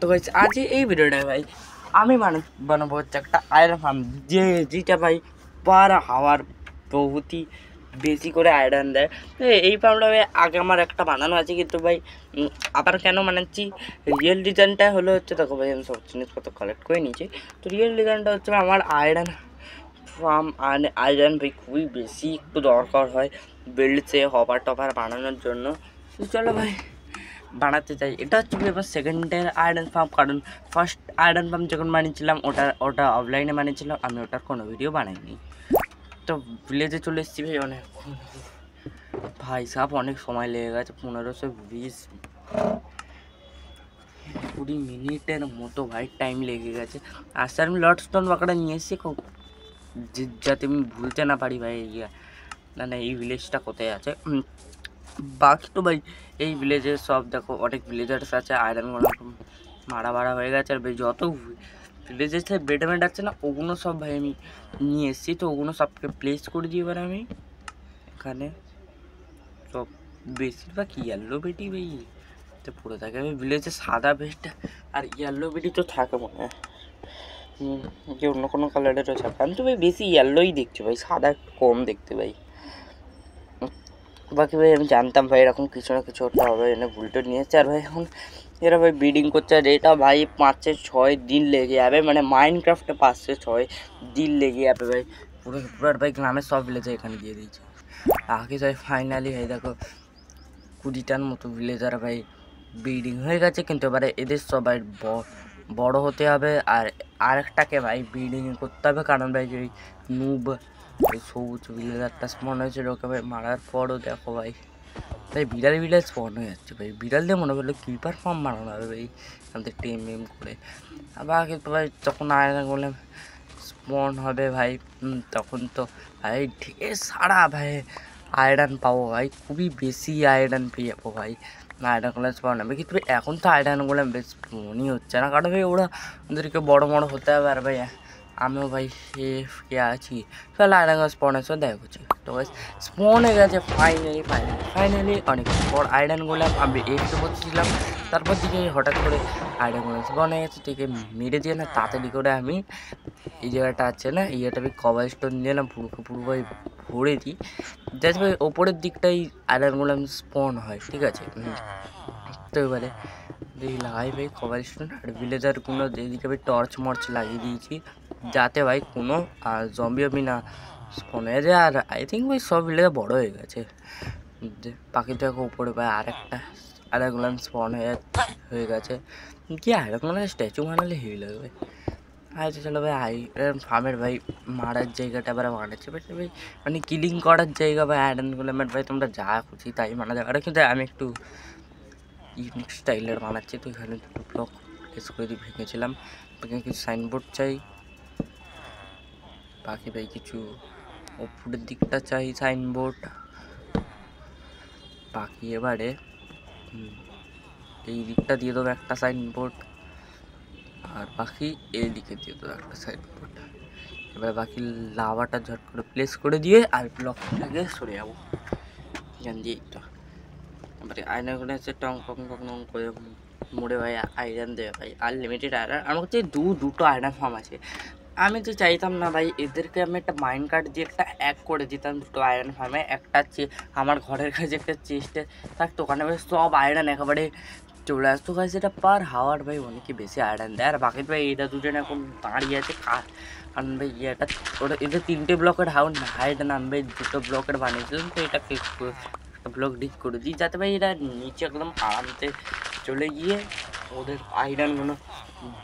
তো গাইস আজ এই ভিডিওটায় ভাই আমি বানাবো হচ্ছে একটা আয়রন ফার্ম যেটা ভাই পার হাওয়ার বহুতই বেশি করে আয়রন দেয়। তো এই ফার্মটা ভাই আগে আমার একটা বানানো আছে, কিন্তু ভাই আবার কেন বানাচ্ছি, রিয়েল রিজনটা হলো হচ্ছে, দেখো ভাই আমি সব জিনিসপত্র কালেক্ট করে নিয়েছি। তো রিয়েল রিজনটা হচ্ছে আমার আয়রন ফার্ম আয়রন ভাই খুবই বেশি একটু দরকার হয় বিল্ডসে হবার টপার বানানোর জন্য। তো চলো ভাই বানাতে চাই। এটা হচ্ছে এবার সেকেন্ডের আয়রন ফার্ম, কারণ ফার্স্ট আয়রন ফার্ম যখন বানিয়েছিলাম ওটা অফলাইনে বানিয়েছিলাম, আমি ওটার কোনো ভিডিও বানাইনি। তো ভিলেজে চলে এসেছি ভাই, অনেক ভাই সাহেব অনেক সময় লেগে গেছে, 15-20 মিনিটের মতো ভাই টাইম লেগে গেছে। আসতে আমি লডস্টোন বাঁকড়া নিয়ে এসেছি যাতে আমি ভুলতে না পারি ভাই না এই ভিলেজটা কোথায় আছে। বাকি তো ভাই এই ভিলেজের সব দেখো অনেক ভিলেজার্স আছে, আয়রনগুলো মারা হয়ে গেছে। আর ভাই যত ভিলেজের থেকে বেডমেন্ট আছে না, ওগুলো সব ভাই আমি নিয়ে এসেছি। তো ওগুলো সবকে প্লেস করে দিই এবার আমি এখানে। সব বেশিরভাগ ইয়েলো বেটি ভাই তো পুরো থাকে, আমি ভিলেজে সাদা বেড আর ইয়েলো বেটি তো থাকে মনে হয়, যে অন্য কোনো কালারের রয়েছে। আমি তো ভাই বেশি ইয়েলোই দেখছি ভাই, সাদা একটু কম দেখতে ভাই। বাকি ভাই আমি জানতাম ভাই এরকম কিছু না কিছু একটা হবে, এনে ভুলটা নিয়েছে। আর ভাই এখন এরা ভাই ব্রিডিং করছে, আর এটা ভাই 5-6 দিন লেগে যাবে, মানে মাইনক্রাফটে 5-6 দিন লেগে যাবে ভাই। পুরো ভাই গ্রামের সব ভিলেজে এখানে দিয়ে দিয়েছে। আগে ভাই ফাইনালি ভাই দেখো 20টার মতো ভিলেজার ভাই ব্রিডিং হয়ে গেছে, কিন্তু এবারে এদের সবাই বড় হতে হবে। আর আরেকটাকে ভাই ব্রিডিং করতে হবে, কারণ ভাই ওই নুব ওই সবুজ ভিলেজারটা স্পন হয়েছিল, ওকে ভাই মারার পরও দেখো ভাই তাই বিড়াল স্পন হয়ে যাচ্ছে ভাই। বিড়াল দিয়ে মনে করলো ক্রিপার ফার্ম বানানো হবে ভাই আমাদের টেম করে। আবার কিন্তু ভাই যখন আয়রন গোলেম স্পন হবে ভাই, তখন তো ভাই ঢের সারা ভাই আয়রন পাবো ভাই, খুবই বেশি আয়রন পেয়ে যাবো ভাই আয়রন গোলেম স্পন হবে। কিন্তু এখন তো আয়রন গোলেম বেশ মনই হচ্ছে না, কারণ ভাই ওদেরকে বড় হতে হবে। আর ভাই আমিও ভাই কে আছি, তাহলে আয়রন স্পনের সাথে দেখা করছি। তো স্পন হয়ে গেছে ফাইনালি অনেক বড় আয়রন গোলাম। আমি একটু বলছিলাম, তারপর দিকে হঠাৎ করে আয়রন গোলাম স্পন হয়ে গেছে, থেকে মেরে দিয়ে না তাড়াতাড়ি করে আমি এই জায়গাটা আছে না, এই জায়গাটা আমি কভার স্টোন দিয়ে না পুরো ভাই ভরে দিই, যাতে ভাই ওপরের দিকটাই আয়রন গোলাম স্পন হয়, ঠিক আছে। তো এবারে লাগাই ভাই কভার স্টোন, আর ভিলেজারগুলো এদিকে ভাই টর্চ লাগিয়ে দিয়েছি, যাতে ভাই কোনো জম্বি না স্পন হয়ে যায়। আর আই থিঙ্ক ভাই সব ভিলেজার বড় হয়ে গেছে, পাখিটাকে উপরে ভাই আরেকগুলো স্পন হয়ে গেছে। কি আরেকগুলো স্ট্যাচু বানালে হেভি লাগবে। আচ্ছা চলো ভাই আয়রন ফার্মের ভাই মারার জায়গাটা আবার বানাচ্ছে ভাই, মানে কিলিং করার জায়গা ভাই আয়রনগুলো ভাই তোমরা যা খুশি তাই বানা যাবে। আর কিন্তু আমি একটু ইউনিক স্টাইলের বানাচ্ছি, তো এখানে দুটো ব্লক প্লেস করে দিয়ে ভেঙেছিলাম। এখানে কিছু সাইনবোর্ড চাই, বাকি ভাই কিছু উপরের দিকটা চাই সাইনবোর্ড, বাকি এবারে এই দিকটা দিয়ে দেবো একটা সাইনবোর্ড, আর বাকি এই দিকে দিয়ে দেবো একটা সাইনবোর্ড। এবার বাকি লাভাটা ঝট করে প্লেস করে দিয়ে আর ব্লকটাকে সরে যাবো এখান দিয়েই। তো এবারে আয়নাগুলো হচ্ছে টং করে মোড়ে ভাই আয়রন দেবে ভাই, আনলিমিটেড আয়রন। আমার কাছে দুটো আয়রন ফার্ম আছে। আমি তো চাইতাম না ভাই এদেরকে আমি একটা মাইন কার্ড দিয়ে একটা করে দিতাম দুটো আয়রন ফার্মে, একটা আমার ঘরের কাছে একটা চেস্টে থাকতো, ওখানে ভাই সব আয়রন একেবারে চলে আসতো ভাই। সেটা পার হাওয়ার ভাই অনেকই বেশি আয়রন দেয়। আর বাকি ভাই এটা দুজন এখন দাঁড়িয়ে আছে, কারণ ভাই এটা এদের 3টে ব্লকের হাইট নামবে, 2টো ব্লকের বানিয়েছিলাম। তো এটাকে একটা ব্লক ডিক করে দিই, যাতে ভাই এরা নিচে একদম আরামতে চলে গিয়ে ওদের আয়রনগুলো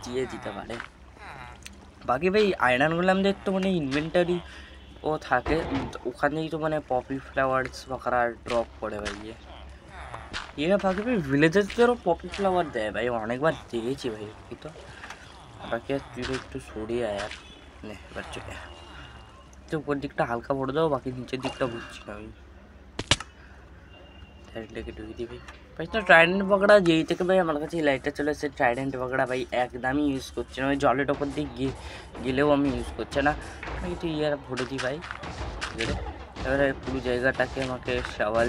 দিয়ে দিতে পারে। বাকি ভাই আয়রনগুলো আমাদের তো মানে ইনভেন্টারি ও থাকে, ওখানেই তো মানে পপি ফ্লাওয়ার্স বাকারা ড্রপ করে ভাই এরা। বাকি ভাই ভিলেজেসদেরও পপি ফ্লাওয়ার দেয় ভাই, অনেকবার দেখেছি ভাই। তো বাকি আর তুই একটু সরিয়ে আয় আর এবার চলে তো উপর দিকটা হালকা ভরে দেবো, বাকি নিচের দিকটা বুঝছি না আমি ট্রাইডেন্টটাকে ঢুকিয়ে দিবি ভাই। তো ট্রাইডেন্ট পকড়া যেই থেকে ভাই আমার কাছে লাইটটা চলে এসেছে, ট্রাইডেন্ট পকড়া ভাই একদমই ইউজ করছে না, ওই জলের ওপর দিয়ে গেলেও আমি ইউজ করছে না। আমি একটু ইয়ার ভরে দিই ভাই। এবারে পুরো জায়গাটাকে আমাকে সওয়াল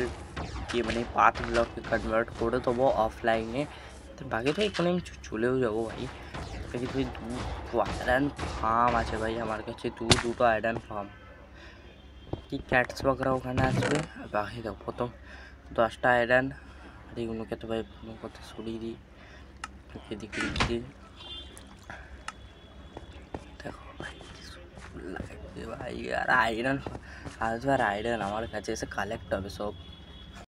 দিয়ে মানে পাথ ব্লকে কনভার্ট করে দেবো অফলাইনে, তো বাকি তো এখানে আমি চলেও যাবো ভাই। বাকি তুই দুটো আয়রন ফার্ম আছে ভাই আমার কাছে, দুটো আয়রন ফার্ম। কি ক্যাটস বাগরা ওখানে আসবে। বাকি দেখো প্রথম 10টা আয়রন, আর এগুলোকে তো ভাই কথা সরিয়ে দিই, এদিকে দিচ্ছি। দেখো ভাই কি সুন্দর লাগছে ভাই, আর আয়রন আসবে, আর আয়রন আমার কাছে এসে কালেক্ট হবে সব।